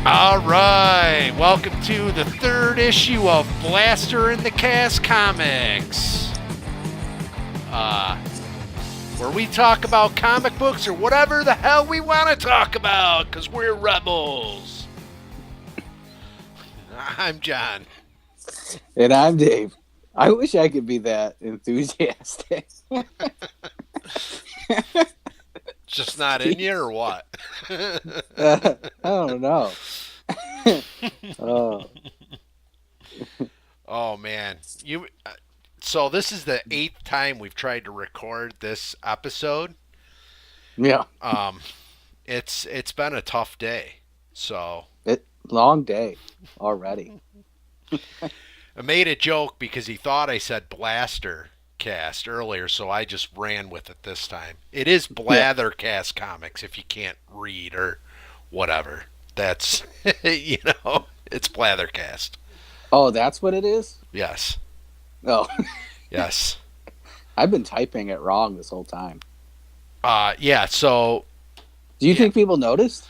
All right, welcome to the third issue of Blaster in the Cast Comics, where we talk about comic books or whatever the hell we want to talk about, because we're rebels. I'm John. And I'm Dave. I wish I could be that enthusiastic. Just not in you or what? I don't know. Oh. Oh man, so this is the 8th time we've tried to record this episode. Yeah. It's been a tough day. So Long day already. I made a joke because he thought I said Blaster Cast earlier, so I just ran with it this time. It is BlatherCast Comics if you can't read or whatever. That's it's BlatherCast. Oh, that's what it is? Yes. Oh. Yes. I've been typing it wrong this whole time. Yeah, so do you think people noticed?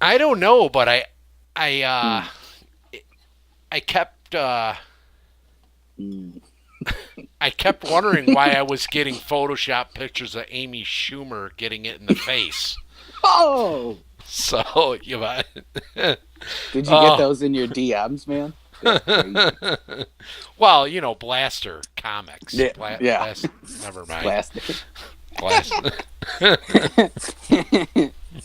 I don't know, but I kept I kept wondering why I was getting Photoshop pictures of Amy Schumer getting it in the face. Oh! So, did you get those in your DMs, man? Well, Blaster Comics. Yeah. Blaster, never mind. Blaster.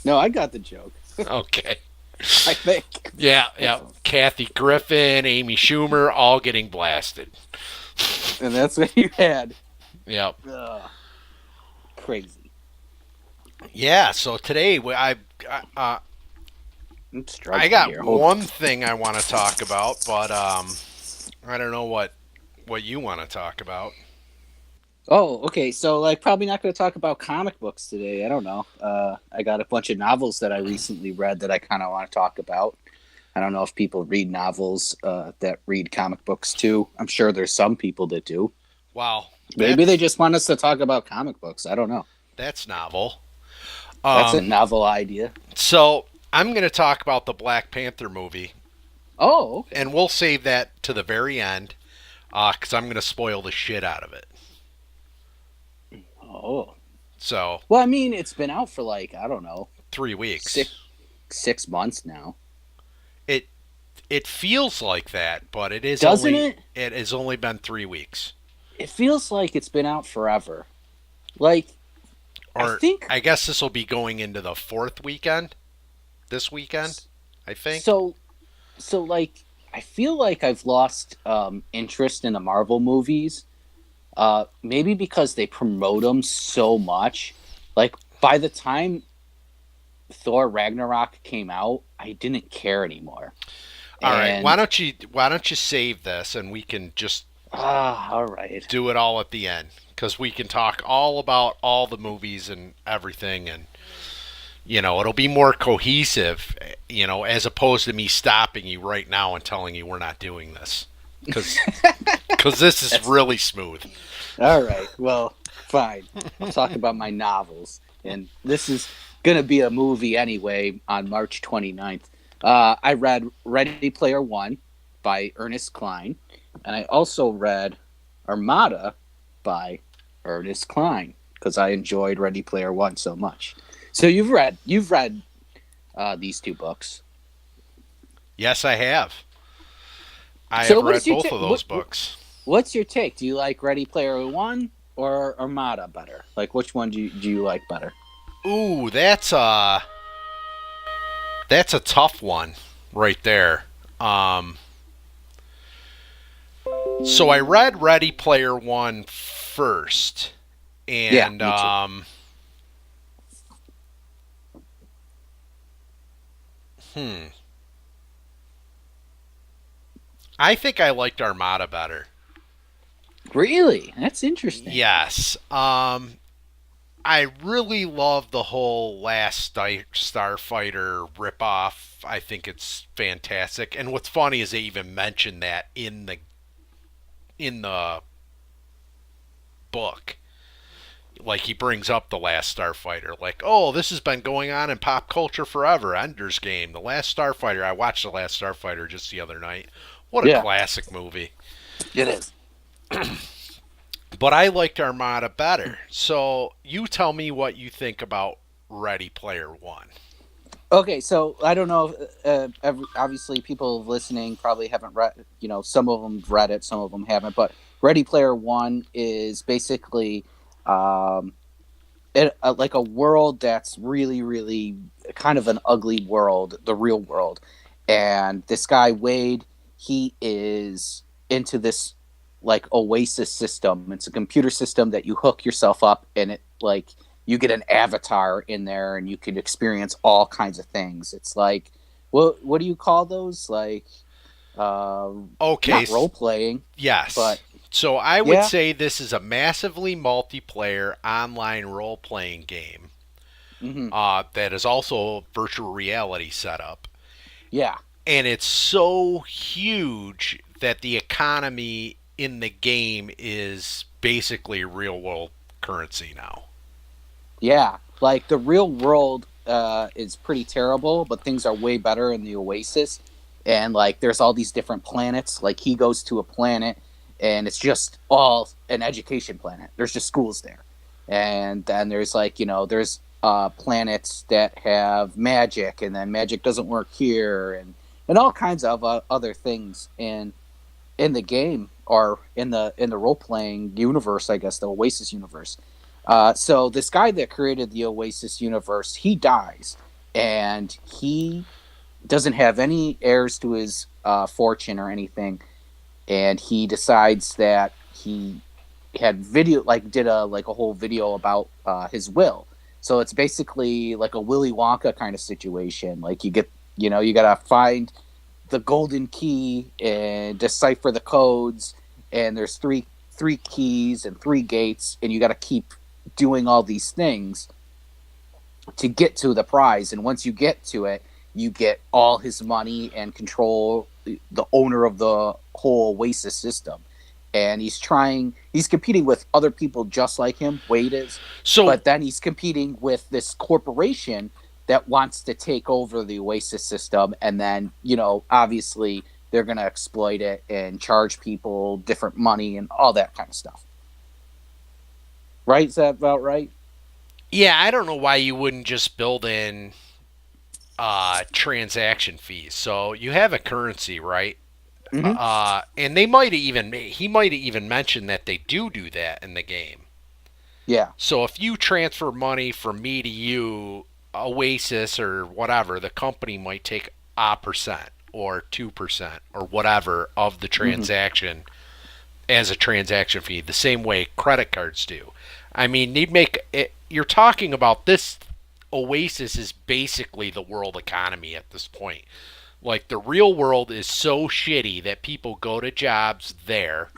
No, I got the joke. Okay. I think. Yeah. Kathy Griffin, Amy Schumer, all getting blasted. And that's what you had. Yep. Crazy. Yeah, so today I got one thing I want to talk about, but I don't know what you want to talk about. Oh, okay. So, probably not going to talk about comic books today. I don't know. I got a bunch of novels that I recently read that I kind of want to talk about. I don't know if people read novels that read comic books too. I'm sure there's some people that do. Wow. Maybe they just want us to talk about comic books. I don't know. That's novel. That's a novel idea. So, I'm going to talk about the Black Panther movie. Oh, okay. And we'll save that to the very end because I'm going to spoil the shit out of it. Oh. So. Well, I mean, it's been out for I don't know. 3 weeks. Six months now. It feels like that, but it is Doesn't only, it? It has only been 3 weeks. It feels like it's been out forever. I guess this will be going into the 4th weekend. This weekend, I think. So I feel like I've lost interest in the Marvel movies. Maybe because they promote them so much. By the time Thor Ragnarok came out, I didn't care anymore. All right, why don't you save this and we can just all right, do it all at the end, because we can talk all about all the movies and everything, and it'll be more cohesive, as opposed to me stopping you right now and telling you we're not doing this, because this is really smooth. All right, well, fine. I'll talk about my novels, and this is gonna be a movie anyway on March 29th. I read Ready Player One by Ernest Cline, and I also read Armada by Ernest Cline because I enjoyed Ready Player One so much. So you've read these two books. Yes, I have. I have read both of those books. What's your take? Do you like Ready Player One or Armada better? Which one do you like better? Ooh, that's a tough one right there. So I read Ready Player One first, and I think I liked Armada better. Really? That's interesting. Yes. I really love the whole Last Starfighter ripoff. I think it's fantastic. And what's funny is they even mention that in the book. like he brings up The Last Starfighter, like, oh, this has been going on in pop culture forever. Ender's Game, The Last Starfighter. I watched The Last Starfighter just the other night. What a Yeah, classic movie. it is. But I liked Armada better. So you tell me what you think about Ready Player One. Okay, so I don't know. Obviously, people listening probably haven't read. Some of them read it, some of them haven't. But Ready Player One is basically um, like a world that's really, really kind of an ugly world, the real world. And this guy Wade, he is into this like Oasis system. It's a computer system that you hook yourself up, and it like you get an avatar in there, and you can experience all kinds of things. It's like what do you call those? Like uh, Okay, not role playing, yes. but So I would yeah, say this is a massively multiplayer online role playing game hmm that is also a virtual reality setup. yeah. And it's so huge that the economy in the game is basically real world currency now. Yeah, like the real world is pretty terrible, but things are way better in the Oasis. And like, there's all these different planets. Like, he goes to a planet, and it's just all an education planet. There's just schools there, and then there's like there's planets that have magic, and then magic doesn't work here, and all kinds of other things in the game or in the role playing universe, I guess the Oasis universe. So this guy that created the Oasis universe, he dies, and he doesn't have any heirs to his fortune or anything, and he decides that he had video like did a whole video about his will. So it's basically like a Willy Wonka kind of situation. Like you gotta find the golden key and decipher the codes, and there's three keys and three gates, and you got to keep doing all these things to get to the prize. And once you get to it, you get all his money and control the owner of the whole Oasis system. And he's competing with other people just like him, Wade is, So, but then he's competing with this corporation that wants to take over the Oasis system. And then, obviously they're going to exploit it and charge people different money and all that kind of stuff. Right? Is that about right? yeah, I don't know why you wouldn't just build in transaction fees. So you have a currency, right? Mm-hmm. And he might have even mentioned that they do that in the game. Yeah. So if you transfer money from me to you, Oasis or whatever, the company might take a percent or 2% or whatever of the Mm-hmm. transaction as a transaction fee, the same way credit cards do. I mean, they'd make it. You're talking about this. Oasis is basically the world economy at this point. Like, the real world is so shitty that people go to jobs there,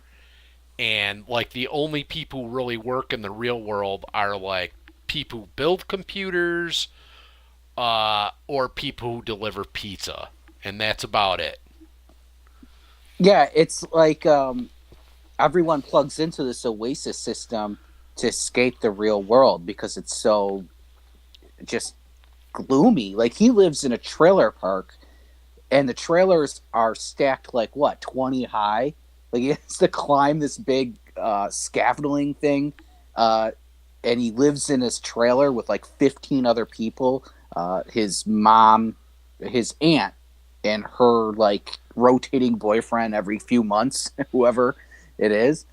and like the only people who really work in the real world are like people who build computers, or people who deliver pizza, and that's about it. Yeah. It's like everyone plugs into this Oasis system to escape the real world because it's so just gloomy. Like, he lives in a trailer park, and the trailers are stacked like what 20 high. Like, he has to climb this big scaffolding thing, uh, and he lives in his trailer with like 15 other people. His mom, his aunt, and her like rotating boyfriend every few months, whoever it is.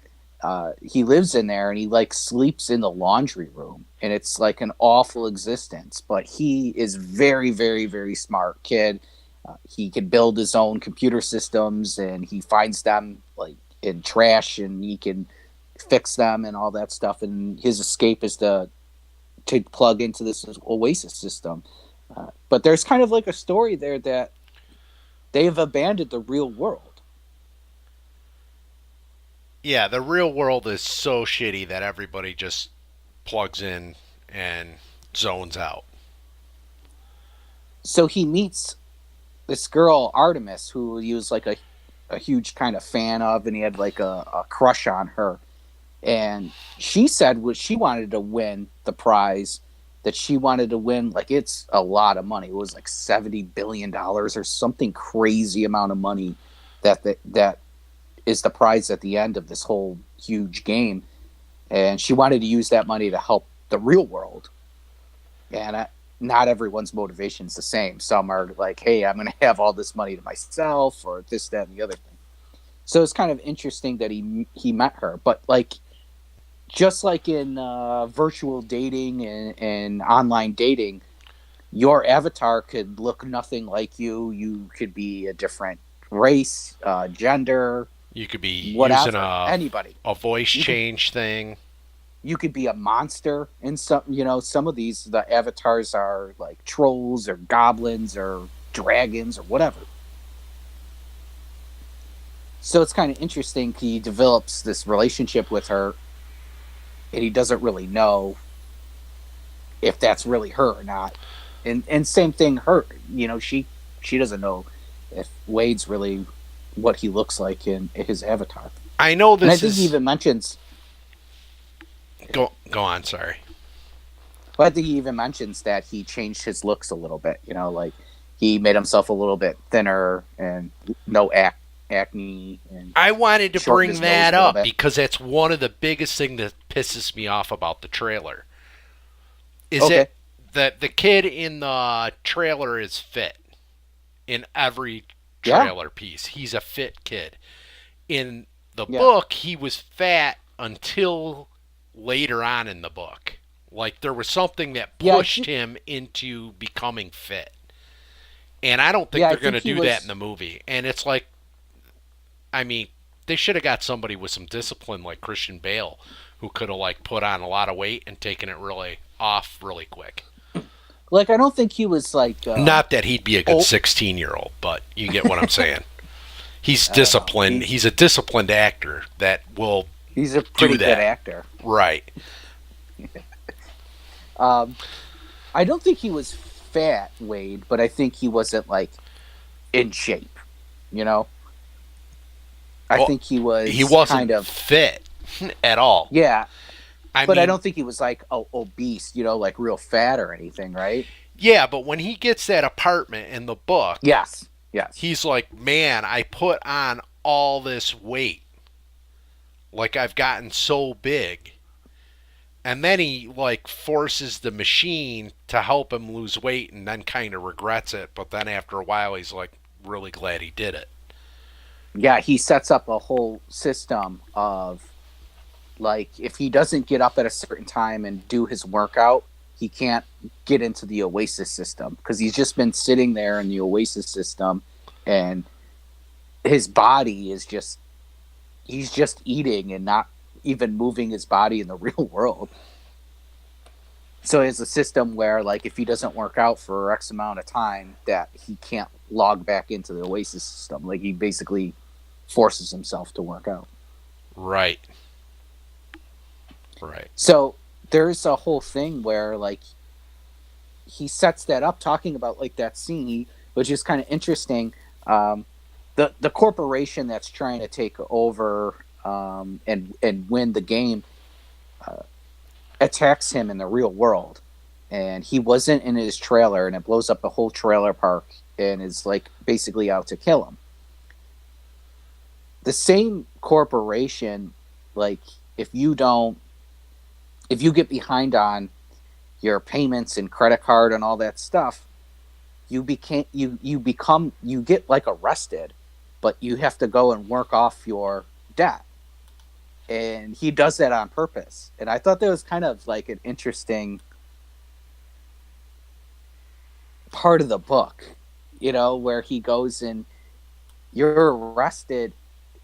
He lives in there, and he like sleeps in the laundry room, and it's like an awful existence. But he is very, very, very smart kid. He can build his own computer systems, and he finds them like in trash, and he can fix them and all that stuff. And his escape is to plug into this Oasis system. But there's kind of like a story there that they've abandoned the real world. Yeah, the real world is so shitty that everybody just plugs in and zones out. So he meets this girl Artemis, who he was like a huge kind of fan of, and he had like a crush on her. And she said what she wanted to win the prize, that she wanted to win, like, it's a lot of money. It was like $70 billion or something crazy amount of money that is the prize at the end of this whole huge game. And she wanted to use that money to help the real world. And not everyone's motivation is the same. Some are like, hey, I'm going to have all this money to myself, or this, that, and the other thing. So it's kind of interesting that he met her. But like, just like in virtual dating and online dating, your avatar could look nothing like you. You could be a different race, gender, You could be using whatever, anybody. a voice You could change thing. you could be a monster in some, some of these, the avatars are like trolls or goblins or dragons or whatever. So it's kind of interesting. He develops this relationship with her, and he doesn't really know if that's really her or not. And same thing, her, she doesn't know if Wade's really what he looks like in his avatar. I know And I this think he is even mentions, go on, sorry. well, I think he even mentions that he changed his looks a little bit. Like, he made himself a little bit thinner and no acne, and I wanted to shortened bring his nose that a little up bit. because that's one of the biggest thing that pisses me off about the trailer. Is Okay, it that the kid in the trailer is fit in every yeah, trailer piece? He's a fit kid. In the yeah, book, he was fat until later on in the book. Like there was something that yeah. pushed him into becoming fit. And I don't think Yeah, I they're going think to he do that in was. the movie. And it's like, I mean, they should have got somebody with some discipline like Christian Bale who could have like put on a lot of weight and taken it really off really quick. Like, I don't think he was like, Not that he'd be a good oh, 16-year-old, but you get what I'm saying. He's I don't know. disciplined. He's a disciplined actor that will He's a do pretty good that. actor. Right. Um, I don't think he was fat, Wade, but I think he wasn't like in shape. You know, I Well, think he he was kind wasn't of, fit at all. yeah, I but I mean, don't think he was like, obese. Like real fat or anything, right? yeah, but when he gets that apartment in the book, Yes, yes, he's like, "Man, I put on all this weight. Like I've gotten so big." And then he like forces the machine to help him lose weight and then kind of regrets it, but then after a while he's like really glad he did it. yeah. He sets up a whole system of, like, if he doesn't get up at a certain time and do his workout, he can't get into the Oasis system because he's just been sitting there in the Oasis system, and his body is just, he's just eating and not even moving his body in the real world. So it's a system where, like, if he doesn't work out for X amount of time, that he can't log back into the Oasis system. Like, he basically forces himself to work out. Right. Right. So there's a whole thing where, like, he sets that up, talking about like that scene, which is kind of interesting. The corporation that's trying to take over, and win the game, uh, attacks him in the real world, and he wasn't in his trailer, and it blows up the whole trailer park and is like basically out to kill him. The same corporation, like, if you don't, if you get behind on your payments and credit card and all that stuff, you get like arrested, but you have to go and work off your debt. And he does that on purpose. And I thought that was kind of like an interesting part of the book, where he goes and you're arrested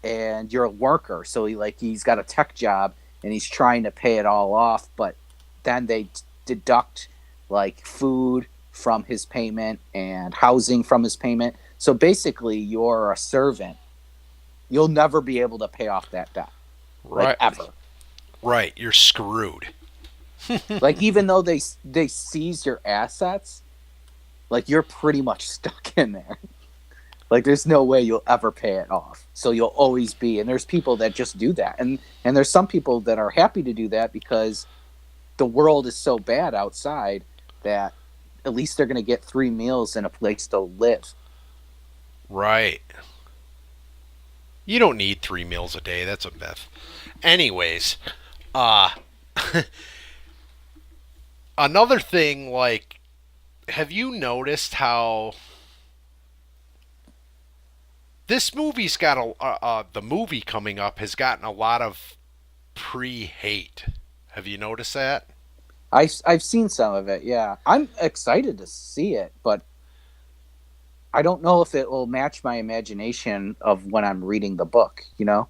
and you're a worker. So he's got a tech job and he's trying to pay it all off, but then they deduct like food from his payment and housing from his payment. So basically you're a servant. You'll never be able to pay off that debt. Like, Right. ever. Right. You're screwed. Like, even though they seize your assets, like, you're pretty much stuck in there. Like there's no way you'll ever pay it off. So you'll always be, and there's people that just do that. And there's some people that are happy to do that because the world is so bad outside that at least they're going to get 3 meals and a place to live. Right. You don't need 3 meals a day. That's a myth. Anyways, uh, another thing, like, have you noticed how this movie's got the movie coming up has gotten a lot of pre-hate? Have you noticed that? I've seen some of it. Yeah, I'm excited to see it, but I don't know if it will match my imagination of when I'm reading the book.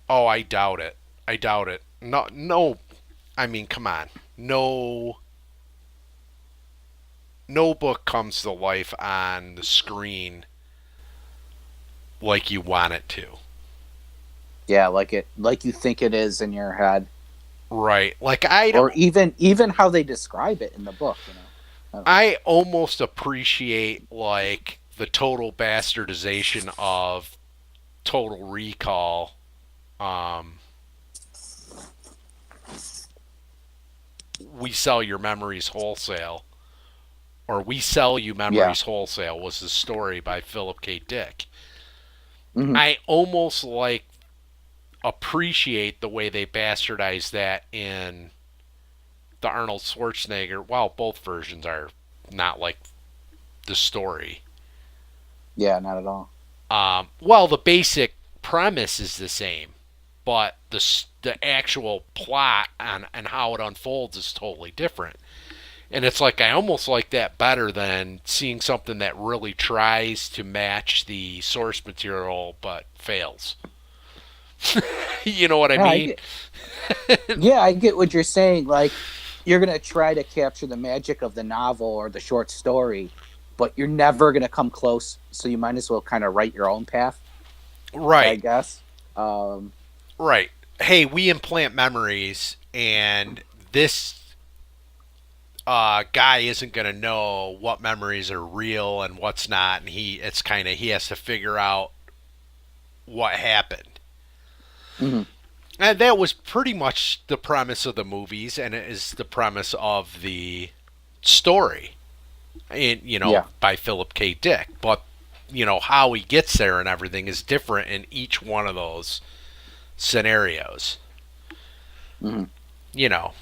Oh, I doubt it. I doubt it. No, no. I mean, come on. No, no book comes to life on the screen like you want it to. Yeah, like you think it is in your head, Right. Like I or don't. even how they describe it in the book. I don't know. I almost appreciate like the total bastardization of Total Recall. Um, we sell your memories wholesale, or we sell you Yeah. memories wholesale was the story by Philip K. Dick. Hmm. I almost like appreciate the way they bastardized that in the Arnold Schwarzenegger. Well, both versions are not like the story. Yeah, not at all. Well, the basic premise is the same, but the actual plot and how it unfolds is totally different. And it's like I almost like that better than seeing something that really tries to match the source material but fails. You know what I Yeah, mean? I get what you're saying. Like you're gonna try to capture the magic of the novel or the short story, but you're never gonna come close. So you might as well kind of write your own path, I Right, guess. Um, right. Hey, we implant memories, and this guy isn't going to know what memories are real and what's not, and it's kind of he has to figure out what happened. mhm. And that was pretty much the premise of the movies, and it is the premise of the story, Yeah. by Philip K. Dick. But how he gets there and everything is different in each one of those scenarios. Mhm. You know,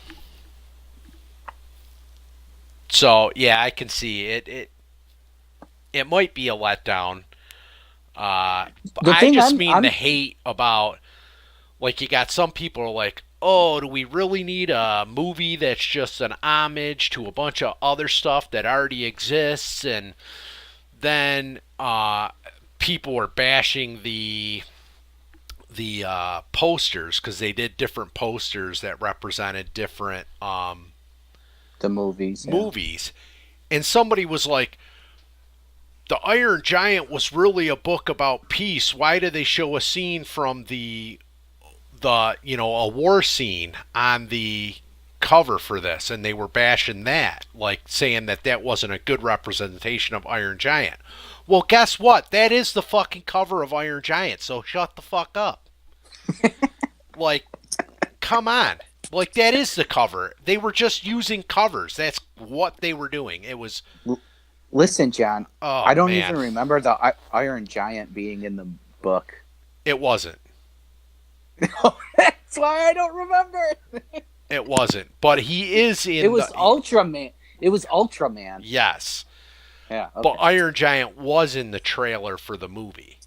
so yeah, I can see it. It might be a letdown. But The I thing just I'm mean the I'm hate about like you got some people are like, oh, do we really need a movie that's just an homage to a bunch of other stuff that already exists? And then people were bashing the posters because they did different posters that represented different the movies. Yeah. movies, and somebody was like, the Iron Giant was really a book about peace. Why do they show a scene from a war scene on the cover for this? And they were bashing that, like saying that that wasn't a good representation of Iron Giant. Well, guess what? That is the fucking cover of Iron Giant. So shut the fuck up. Like, come on. Like that is the cover. They were just using covers. That's what they were doing. It was L- Listen, John. oh I don't man, even remember the Iron Giant being in the book. it wasn't. That's why I don't remember. It wasn't. But he is It in was the Ultraman. It was Ultraman. yes. Yeah. But Okay. Iron Giant was in the trailer for the movie.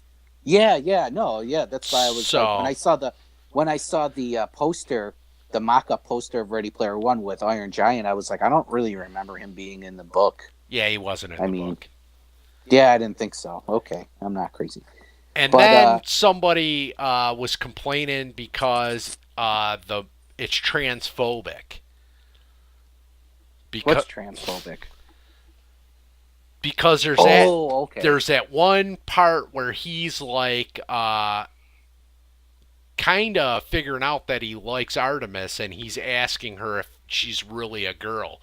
Yeah. Yeah. No. Yeah. That's why I was like So when I saw the poster, the mock-up poster of Ready Player One with Iron Giant, I was like, I don't really remember him being in the book. yeah, he wasn't in I the mean, book. yeah, I didn't think so. Okay, I'm not crazy, And but then somebody was complaining because the it's transphobic because what's transphobic? because Oh, okay. there's that one part where he's like kind of figuring out that he likes Artemis and he's asking her if she's really a girl.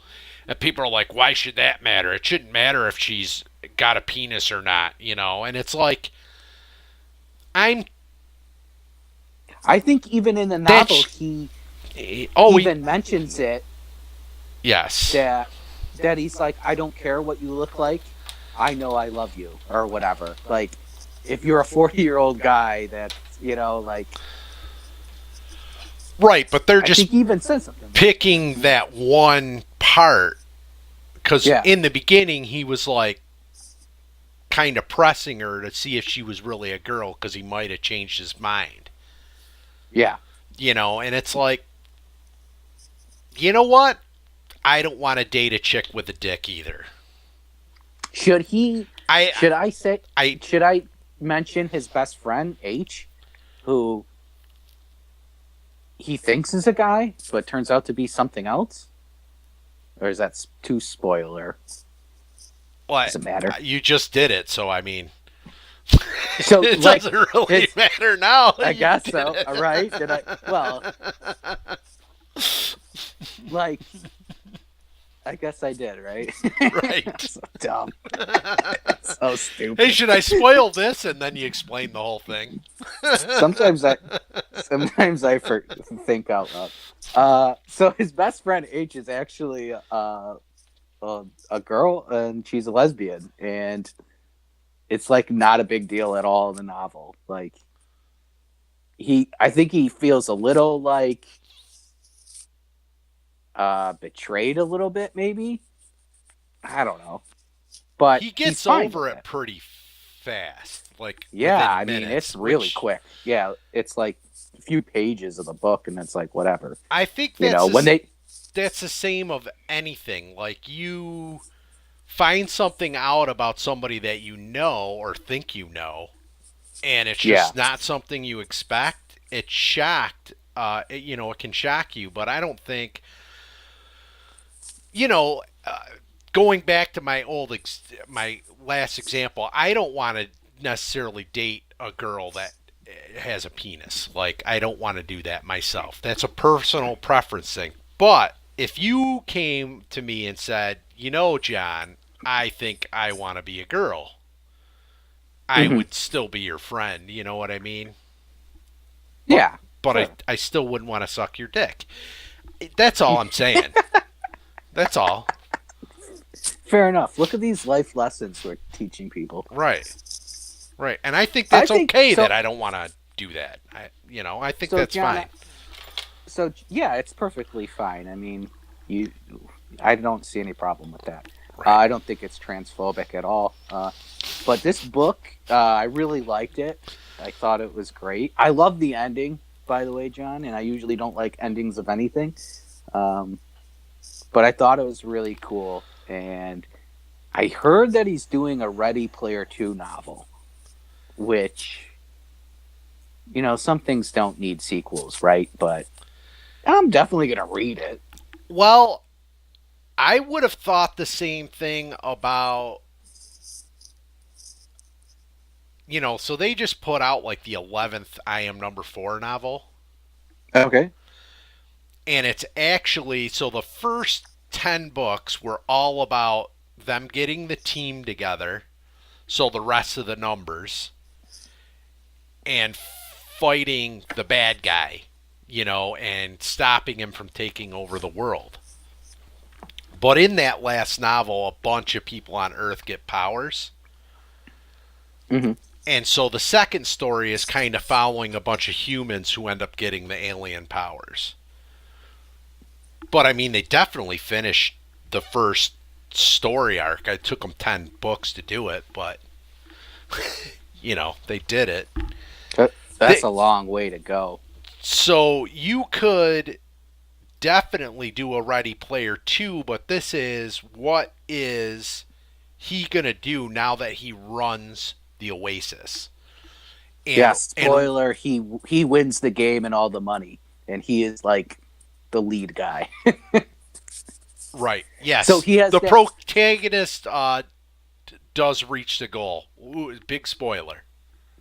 And people are like, why should that matter? It shouldn't matter if she's got a penis or not, And it's like, I'm I think even in the novel, that's he oh he even mentions it yes. that he's like, I don't care what you look like, I know I love you or whatever. Like, if you're a 40-year-old guy, that's like, Right, but they're I just think he even says something like that. picking that one part because Yeah, in the beginning he was like kind of pressing her to see if she was really a girl because he might have changed his mind. yeah. And it's like, you know what? I don't want to date a chick with a dick either. Should he? I, Should I say? I, Should I mention his best friend H, who he thinks is a guy, but turns out to be something else? Or is that too spoiler? what? Doesn't matter. You just did it, so I mean, So, it like, doesn't really it's, matter now. I You guess did so. it. All right. Did I? Well, like, I guess I did, right? Right. So dumb. So stupid. Hey, should I spoil this? And then you explain the whole thing. Sometimes I think out loud. So his best friend H is actually a girl, and she's a lesbian, and it's like not a big deal at all in the novel. Like, I think he feels a little like betrayed a little bit, maybe. I don't know, but He he's gets fine over with it pretty fast. Like, Yeah, within I mean, minutes, it's really which quick. Yeah, it's like a few pages of the book, and it's like whatever. I think When they, that's the same of anything. Like, you find something out about somebody that you know or think you know, and it's yeah, just not something you expect. It's shocked. It can shock you, but I don't think, you know, going back to my last example, I don't want to necessarily date a girl that has a penis. Like, I don't want to do that myself. That's a personal preference thing. But if you came to me and said, John, I think I want to be a girl, I hmm would still be your friend. You know what I mean? But yeah, but sure. I still wouldn't want to suck your dick. That's all I'm saying. That's all. Fair enough. Look at these life lessons we're teaching people. Right. Right. And I think I that's think okay so. that I don't want to do that. I think So, that's John, fine. so yeah, it's perfectly fine. I mean, you, I don't see any problem with that. Right. I don't think it's transphobic at all. But this book, I really liked it. I thought it was great. I love the ending, by the way, John. And I usually don't like endings of anything, but I thought it was really cool. And I heard that he's doing a Ready Player 2 novel, which, some things don't need sequels, right? But I'm definitely going to read it. Well, I would have thought the same thing about, so they just put out like the 11th I Am Number 4 novel. Okay. And it's actually, so the first 10 books were all about them getting the team together. So the rest of the numbers and fighting the bad guy, and stopping him from taking over the world. But in that last novel, a bunch of people on Earth get powers. Mm-hmm. And so the second story is kind of following a bunch of humans who end up getting the alien powers. But I mean, they definitely finished the first story arc. It took them 10 books to do it, but, they did it. That's a long way to go. So you could definitely do a Ready Player 2, but this is what is he going to do now that he runs the Oasis? Yeah, And spoiler, he wins the game and all the money, and he is like the lead guy. right, yes. So he has the that, protagonist does reach the goal. Ooh, big spoiler.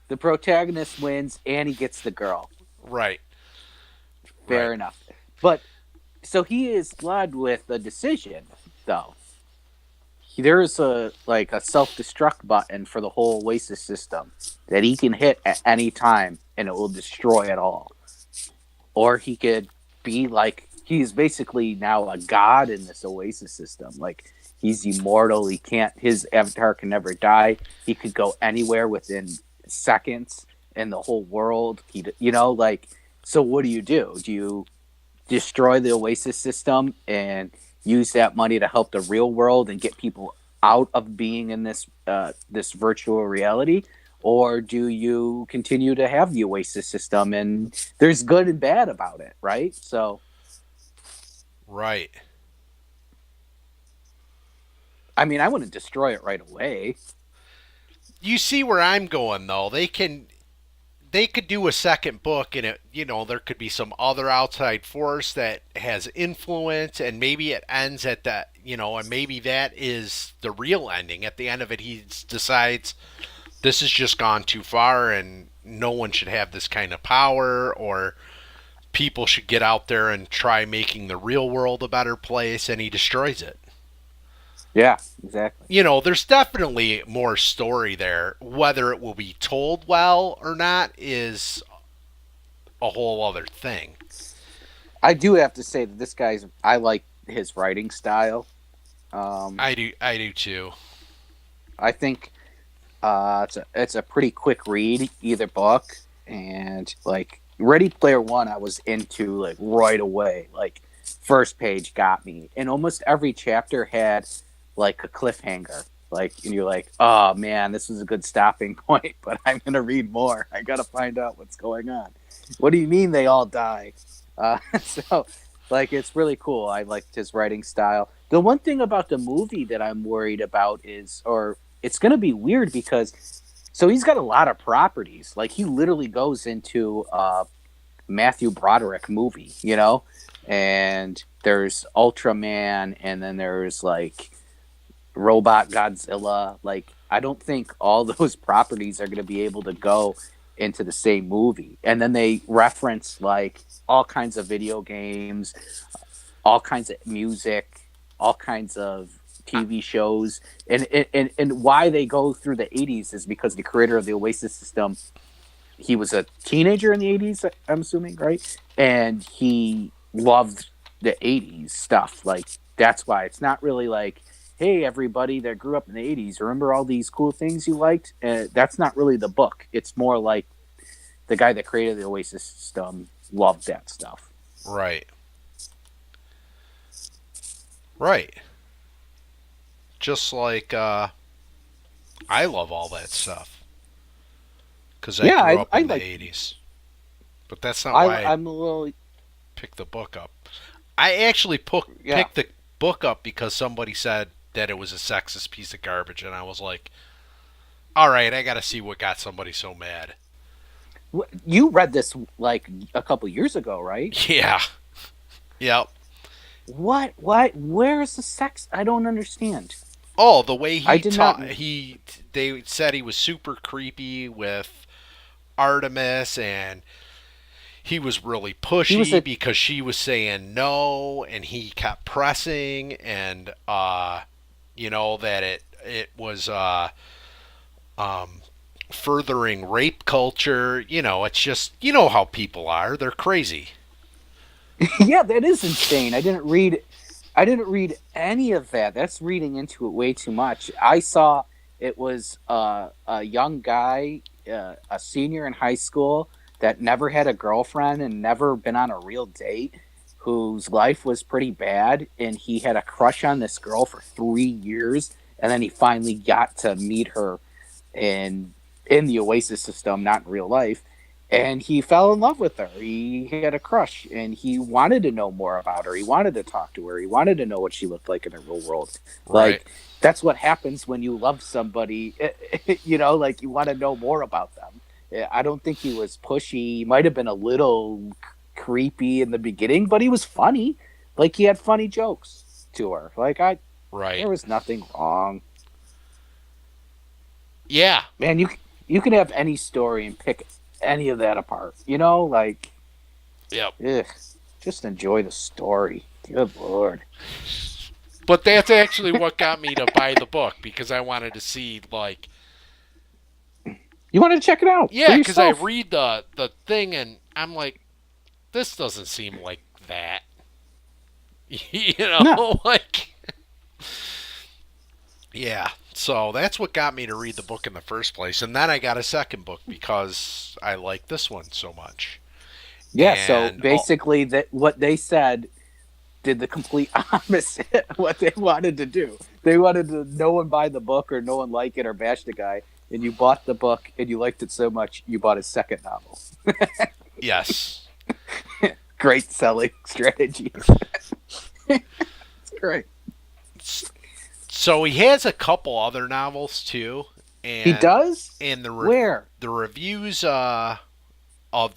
the protagonist wins and he gets the girl. Right. Fair Right. enough. But so he is led with a decision, though. there is a self-destruct button for the whole Oasis system that he can hit at any time and it will destroy it all. Or he could be like he's basically now a god in this Oasis system. Like he's immortal. He can't. His avatar can never die. He could go anywhere within seconds in the whole world. Like. So what do? Do you destroy the Oasis system and use that money to help the real world and get people out of being in this virtual reality? Or do you continue to have the Oasis system and there's good and bad about it, right? So, Right. I mean, I wouldn't destroy it right away. You see where I'm going though. They could do a second book and there could be some other outside force that has influence and maybe it ends at that, and maybe that is the real ending. At the end of it he decides this has just gone too far and no one should have this kind of power, or people should get out there and try making the real world a better place, and he destroys it. Yeah, exactly. There's definitely more story there. Whether it will be told well or not is a whole other thing. I do have to say that I like his writing style. I do too. I think it's a pretty quick read, either book, and like Ready Player One, I was into like right away. Like first page got me, and almost every chapter had like a cliffhanger. Like, and you're like, oh man, this was a good stopping point, but I'm gonna read more. I gotta find out what's going on. What do you mean they all die? So, like, it's really cool. I liked his writing style. The one thing about the movie that I'm worried about is, or it's gonna be weird because, so he's got a lot of properties. Like, he literally goes into Matthew Broderick movie, and there's Ultraman, and then there's like Robot Godzilla. Like, I don't think all those properties are going to be able to go into the same movie. And then they reference like all kinds of video games, all kinds of music, all kinds of TV shows. And why they go through the 80s is because the creator of the Oasis system, he was a teenager in the 80s, I'm assuming, right? And he loved the 80s stuff. Like, that's why it's not really like, hey, everybody that grew up in the 80s, remember all these cool things you liked? That's not really the book. It's more like the guy that created the Oasis system loved that stuff. Right. Right. Just like I love all that stuff because I Yeah, grew up I in the like. 80s. But that's not why I I'm a little. picked the book up. I actually Yeah. picked the book up because somebody said that it was a sexist piece of garbage, and I was like, all right, I got to see what got somebody so mad. You read this like a couple years ago, right? Yeah. Yep. What? What? Where is the sex? I don't understand. Oh, the way I he did not. taught, they said he was super creepy with Artemis, and he was really He was pushy a. because she was saying no, and he kept pressing, and that it was um furthering rape culture. It's just how people are. They're crazy. Yeah, that is insane. I didn't read any of that. That's reading into it way too much. I saw it was a young guy, a senior in high school that never had a girlfriend and never been on a real date, whose life was pretty bad, and he had a crush on this girl for 3 years, and then he finally got to meet her in the Oasis system, not in real life, and he fell in love with her. He had a crush, and he wanted to know more about her. He wanted to talk to her. He wanted to know what she looked like in the real world. Right. Like, that's what happens when you love somebody. Like, you want to know more about them. I don't think he was pushy. He might have been a little creepy in the beginning, but he was funny. Like, he had funny jokes to her. Like, Right. there was nothing wrong. Yeah. Man, you can have any story and pick any of that apart. Like, Yep. ugh, just enjoy the story. Good lord. But that's actually what got me to buy the book because I wanted to see like You wanted to check it out for yeah, because I yourself. read the thing and I'm like this doesn't seem like that. You No. know, like yeah. So that's what got me to read the book in the first place, and then I got a second book because I like this one so much. Yeah, so And basically that what they said did the complete opposite of what they wanted to do. They wanted to no one buy the book or no one like it or bash the guy, and you bought the book and you liked it so much you bought his second novel. yes, Great selling strategies. It's great. so he has a couple other novels too, He and does? and Where? the reviews of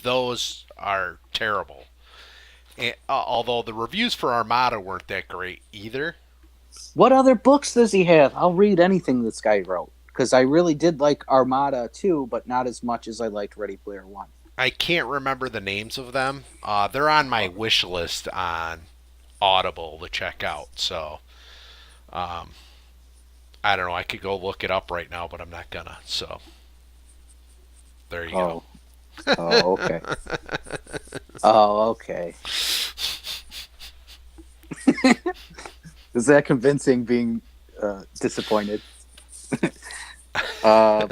those are terrible. And, although the reviews for Armada weren't that great either. What other books does he have? I'll read anything this guy wrote. Because I really did like Armada too, but not as much as I liked Ready Player One. I can't remember the names of them. They're on my Okay. wish list on Audible to check out. So um, I don't know. I could go look it up right now, but I'm not gonna. So there you go. Oh. Oh, okay. Oh, okay. Is that convincing being disappointed? Uh,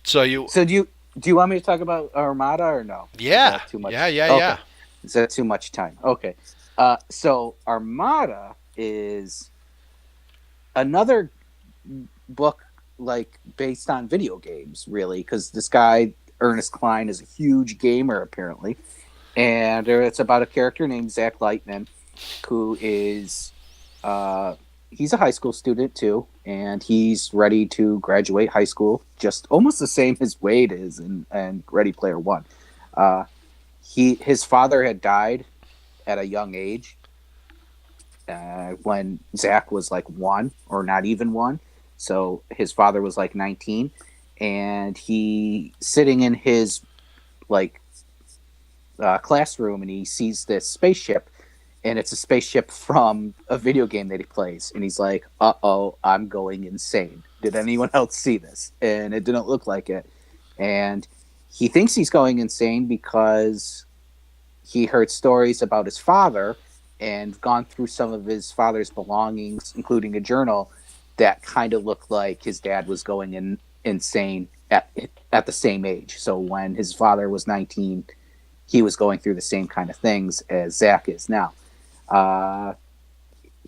So you, so do you want me to talk about Armada or no? Is yeah, that too yeah, much? yeah, Okay. yeah, Is that too much time? Okay. So Armada is another book like based on video games, really, because this guy Ernest Cline is a huge gamer apparently, and it's about a character named Zach Lightman who is uh, he's a high school student too, and he's ready to graduate high school, just almost the same as Wade is in Ready Player One. Uh, his father had died at a young age when Zach was like one or not even one. So his father was like 19, and he sitting in his like classroom, and he sees this spaceship, and it's a spaceship from a video game that he plays, and he's like, "Uh oh, I'm going insane. Did anyone else see this?" And it didn't look like it, and he thinks he's going insane because he heard stories about his father and gone through some of his father's belongings, including a journal that kind of looked like his dad was going insane at the same age. So when his father was 19, he was going through the same kind of things as Zach is now. Uh,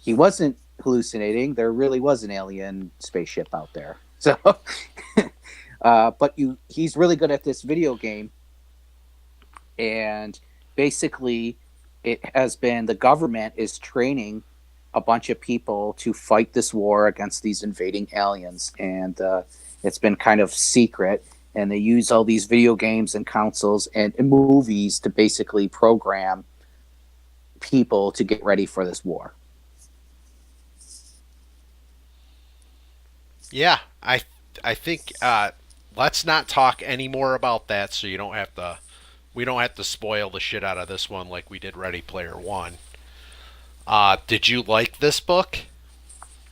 he wasn't hallucinating. There really was an alien spaceship out there. So, but he's really good at this video game, and basically, it has been the government is training a bunch of people to fight this war against these invading aliens, and it's been kind of secret. And they use all these video games and consoles and movies to basically program people to get ready for this war. yeah. I think let's not talk any more about that, so you don't have to. We don't have to spoil the shit out of this one like we did Ready Player One. Did you like this book?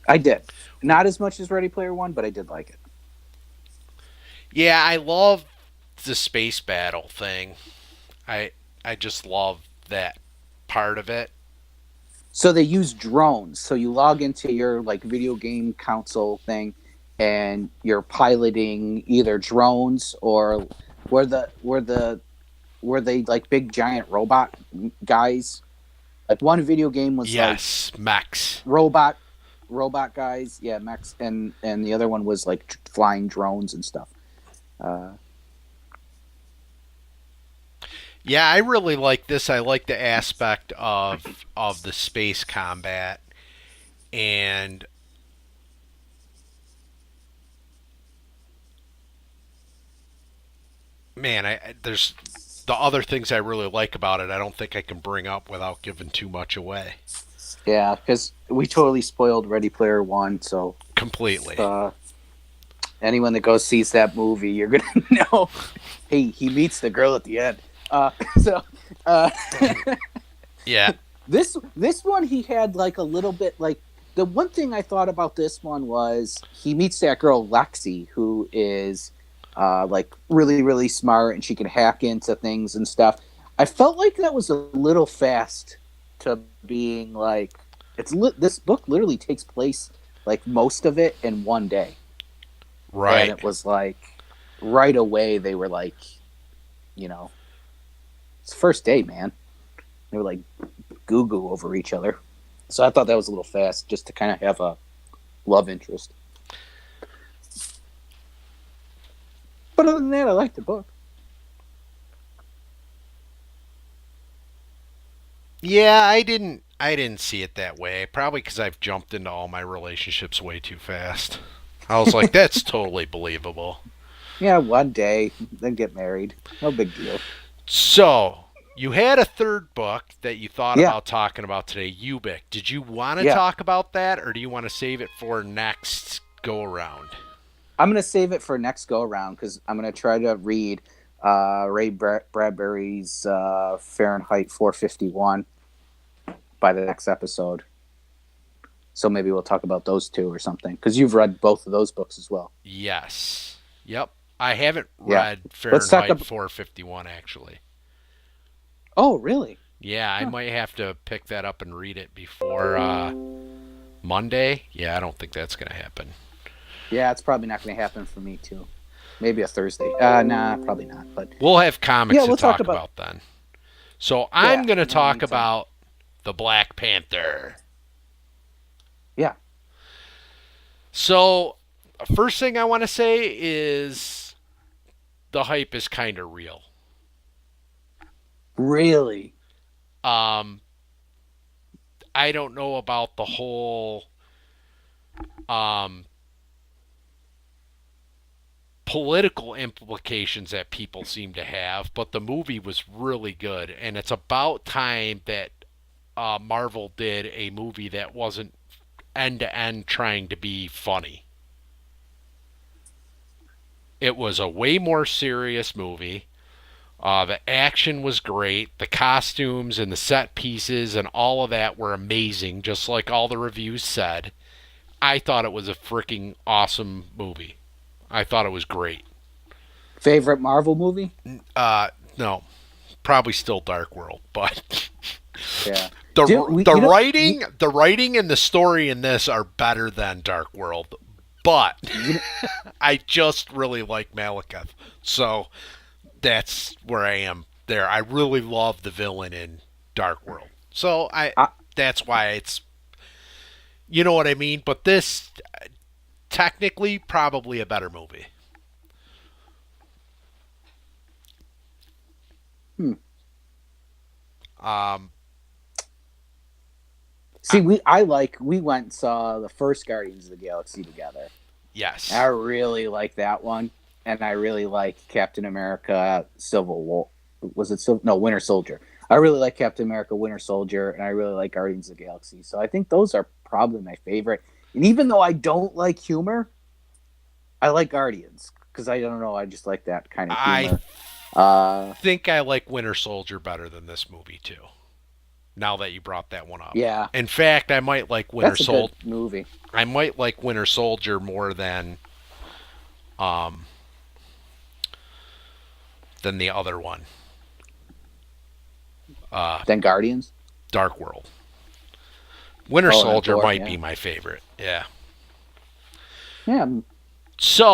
I did. Not as much as Ready Player One, but I did like it. Yeah, I love the space battle thing. I I just love that part of it. So they use drones. So you log into your like video game console thing, and you're piloting either drones or were they like big giant robot guys? Like one video game was like Yes, Max. robot guys, yeah, mechs, and the other one was like flying drones and stuff. Uh, Yeah, I really like this. I like the aspect of the space combat and man, there's the other things I really like about it. I don't think I can bring up without giving too much away. yeah, because we totally spoiled Ready Player One. So Completely. uh, anyone that goes sees that movie, you're gonna know. Hey, he meets the girl at the end. So uh, Yeah. This one he had like a little bit like the one thing I thought about this one was he meets that girl Lexi who is like really smart and she can hack into things and stuff. I felt like that was a little fast to being like this book literally takes place like most of it in one day. And Right. it was like right away they were like, you know, it's first date, man. They were like goo goo over each other. So I thought that was a little fast just to kind of have a love interest. But other than that, I liked the book. Yeah, I didn't see it that way. Probably because I've jumped into all my relationships way too fast. I was like, that's totally believable. Yeah, one day, then get married. No big deal. So, you had a third book that you thought Yeah, about talking about today, Ubik. Did you want to yeah. talk about that, or do you want to save it for next go around? I'm gonna save it for next go around because I'm gonna try to read Bradbury's Fahrenheit 451 by the next episode. So maybe we'll talk about those two or something because you've read both of those books as well. Yes. Yep. I haven't Yeah. read Let's talk Fahrenheit about. 451 actually. Oh, really? Yeah, I Huh. might have to pick that up and read it before Monday. Yeah, I don't think that's going to happen. Yeah, it's probably not going to happen for me too. Maybe a Thursday. Nah, probably not. But We'll have comics yeah, to we'll talk talk about. about then. So I'm Yeah, going to in the talk meantime. about the Black Panther. Yeah, So, first thing I want to say is the hype is kind of real. really. Um, I don't know about the whole um, political implications that people seem to have, but the movie was really good, and it's about time that Marvel did a movie that wasn't end to end trying to be funny. It was a way more serious movie. The action was great. The costumes and the set pieces and all of that were amazing, just like all the reviews said. I thought it was a freaking awesome movie. I thought it was great. Favorite Marvel movie? Uh, no, probably still Dark World, but Yeah. Do the we? the You know. You, writing and the story in this are better than Dark World. But you know. I just really like Malekith, so that's where I am there. I really love the villain in Dark World, so I I, that's why it's you know what I mean. But this technically probably a better movie. hmm. Um, I, See, we went and saw the first Guardians of the Galaxy together. I yes, really like that one, and I really like Captain America: Civil War. Was it Civil? No, Winter Soldier. I really like Captain America: Winter Soldier, and I really like Guardians of the Galaxy. So I think those are probably my favorite. And even though I don't like humor, I like Guardians because I don't know. I just like that kind of I humor. Uh, think I like Winter Soldier better than this movie too. Now that you brought that one up, yeah, in fact, I might like Winter that's a good Soldier. movie. I might like Winter Soldier more um than the other one, uh, Then Guardians. Dark World. Winter Oh, and Soldier Thor. might Yeah, be my favorite. Yeah. yeah.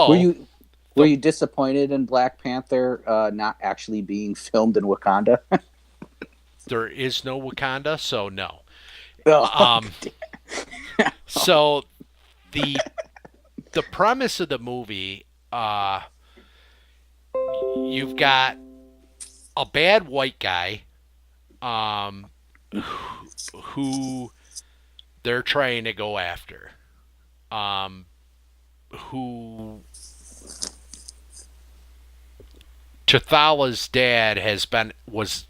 Were So you were the you disappointed in Black Panther not actually being filmed in Wakanda? there is no Wakanda, so no. Oh, Um, so the the premise of the movie, you've got a bad white guy, um, who they're trying to go after, um, who T'Challa's dad has been was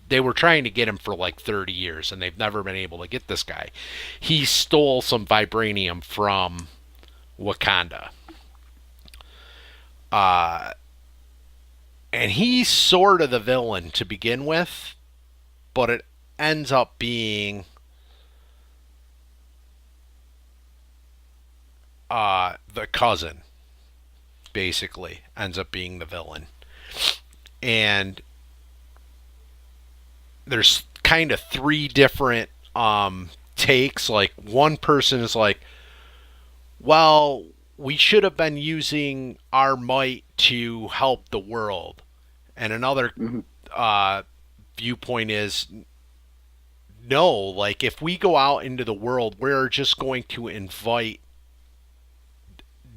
they were trying to get him for like 30 years and they've never been able to get this guy. He stole some vibranium from Wakanda. Uh, and he's sort of the villain to begin with, but it ends up being the cousin, basically, ends up being the villain. And there's kind of three different takes. Like, one person is like, well, we should have been using our might to help the world. And another Hmm. uh, viewpoint is no, like, if we go out into the world, we're just going to invite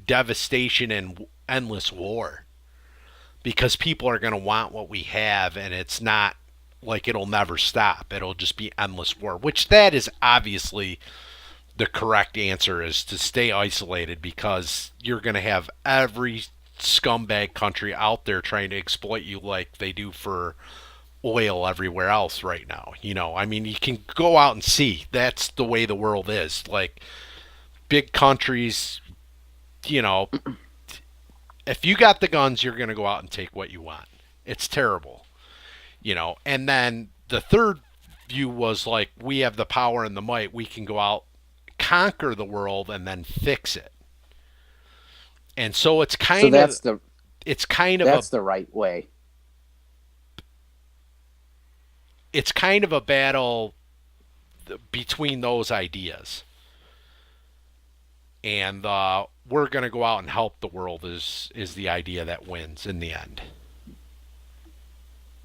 devastation and endless war because people are going to want what we have, and it's not like it'll never stop. It'll just be endless war, which that is obviously the correct answer, is to stay isolated, because you're going to have every scumbag country out there trying to exploit you like they do for oil everywhere else right now. I mean, you can go out and see that's the way the world is. Like, big countries, you know, if you got the guns, you're going to go out and take what you want. It's terrible. And then the third view was like, we have the power and the might. We can go out, conquer the world, and then fix it. And so it's So kind of that's the it's kind of a that's the right way. it's kind of a battle between those ideas. And we're going to go out and help the world is the idea that wins in the end.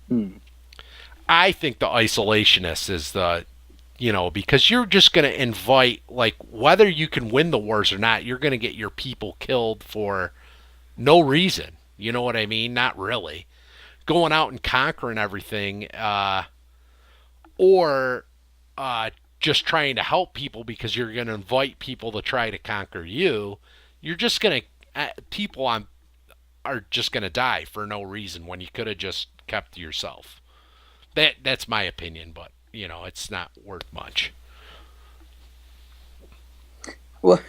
Hmm. I think the isolationist is because you're just going to invite, like, whether you can win the wars or not, you're going to get your people killed for no reason. You know what I mean? Not really. Going out and conquering everything, or just trying to help people because you're going to invite people to try to conquer you, you're just going to, people are just going to die for no reason when you could have just kept to yourself. That's my opinion, but it's not worth much. Well,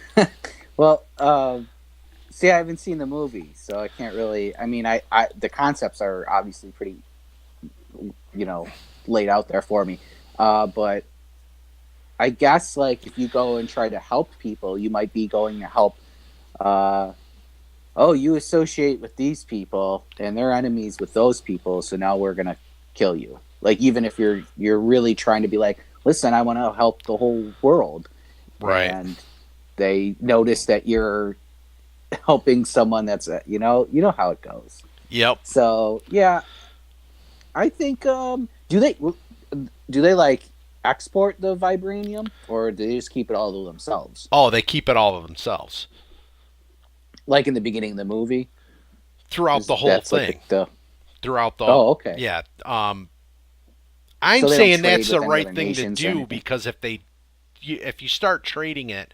well, see, I haven't seen the movie, so I can't really. I mean, I the concepts are obviously pretty, you know, laid out there for me. But I guess like if you go and try to help people, you might be going to help. Uh, oh, you associate with these people, and they're enemies with those people, so now we're gonna kill you. Like even if you're really trying to be like, listen, I want to help the whole world, Right. and they notice that you're helping someone that's you know how it goes. Yep. So yeah, I think do they like export the vibranium, or do they just keep it all to themselves? Oh, they keep it all to themselves Like in the beginning of the movie, throughout is the whole that's like thing. the Throughout the oh, okay. Yeah. I'm So they don't saying trade that's the with any right other thing to nations or do, anything. because if you start trading it,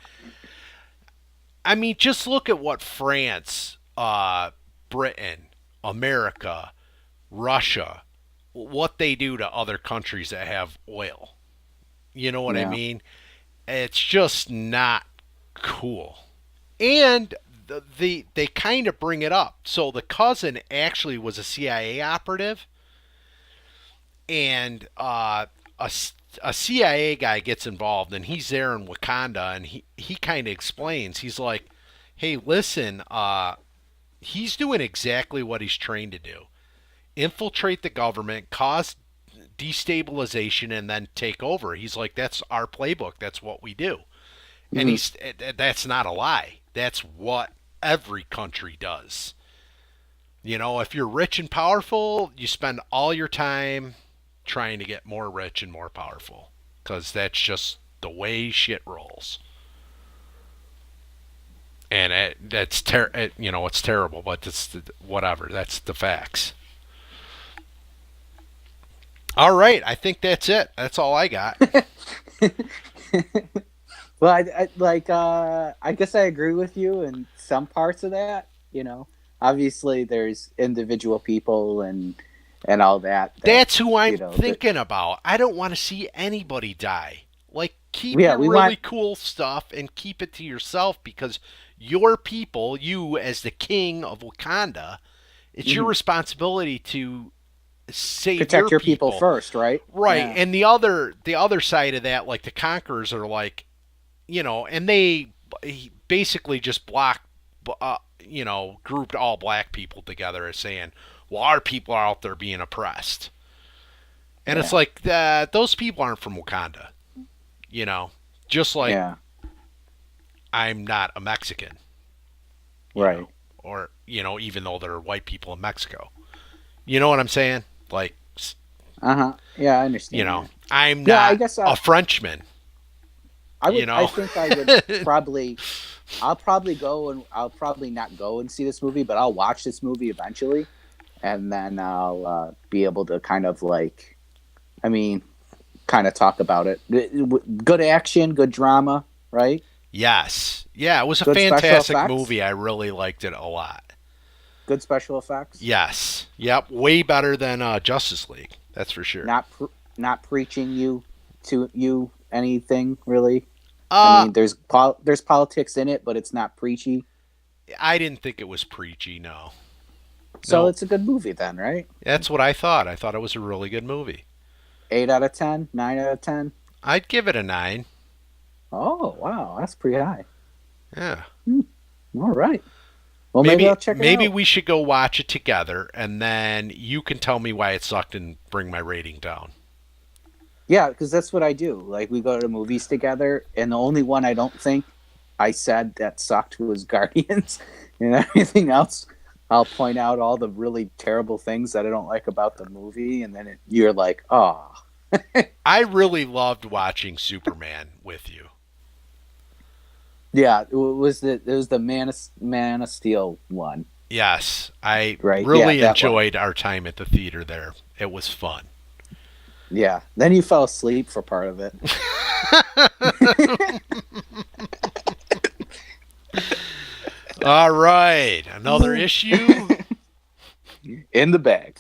I mean, just look at what France, Britain, America, Russia, what they do to other countries that have oil. You know what I Yeah. mean? It's just not cool. And they kind of bring it up. So the cousin actually was a CIA operative, and a CIA guy gets involved, and he's there in Wakanda, and he kind of explains. He's like, "Hey, listen, he's doing exactly what he's trained to do: infiltrate the government, cause destabilization, and then take over." He's like, "That's our playbook. That's what we do." And Hmm. that's not a lie. That's what every country does. If you're rich and powerful, you spend all your time trying to get more rich and more powerful, because that's just the way shit rolls. And it's terrible, but it's whatever. That's the facts. All right, I think that's it. That's all I got. Well, I guess I agree with you in some parts of that. Obviously there's individual people and all that That's who I'm that thinking about. I don't want to see anybody die. Like, keep yeah your we want. really cool stuff and keep it to yourself, because your people, you as the king of Wakanda, it's your Mhm. responsibility to save Protect your people people. first, right? Right. Yeah. And the other side of that, like the conquerors are like, and they basically just grouped all black people together as saying, well, our people are out there being oppressed. And it's Yeah. like, those people aren't from Wakanda, you know, just like Yeah. I'm not a Mexican, Right. or, even though there are white people in Mexico. You know what I'm saying? Like, Uh-huh. Yeah, I understand that. I'm Yeah, I not guess a Frenchman, I you would. I know? think I would probably. I'll probably go and I'll probably not go and see this movie, but I'll watch this movie eventually, and then I'll be able to kind of like, I mean, kind of talk about it. Good action, good drama, right? Yes. Yeah, it was a Good special fantastic effects. movie. I really liked it a lot. Good special effects. Yes. Yep. Way better than Justice League. That's for sure. Not preaching you to you anything really. I Uh, mean, there's politics in it, but it's not preachy. I didn't think it was preachy. No. So No. it's a good movie then, right? That's what I thought. I thought it was a really good movie. 8 out of 10, 9 out of 10. I'd give it a 9. Oh wow, that's pretty high. Yeah. All right. Well, maybe Maybe I'll check it maybe out. we should go watch it together, and then you can tell me why it sucked and bring my rating down. Yeah, because that's what I do. Like we go to movies together, and the only one I don't think I said that sucked was Guardians, and everything else. I'll point out all the really terrible things that I don't like about the movie, and then you're like, "Oh, I really loved watching Superman with you. yeah." It was the Man of Steel one, Yes, I right? Yeah, really that one. enjoyed our time at the theater there. It was fun. Yeah. Then you fell asleep for part of it. All right, another issue. In the bag.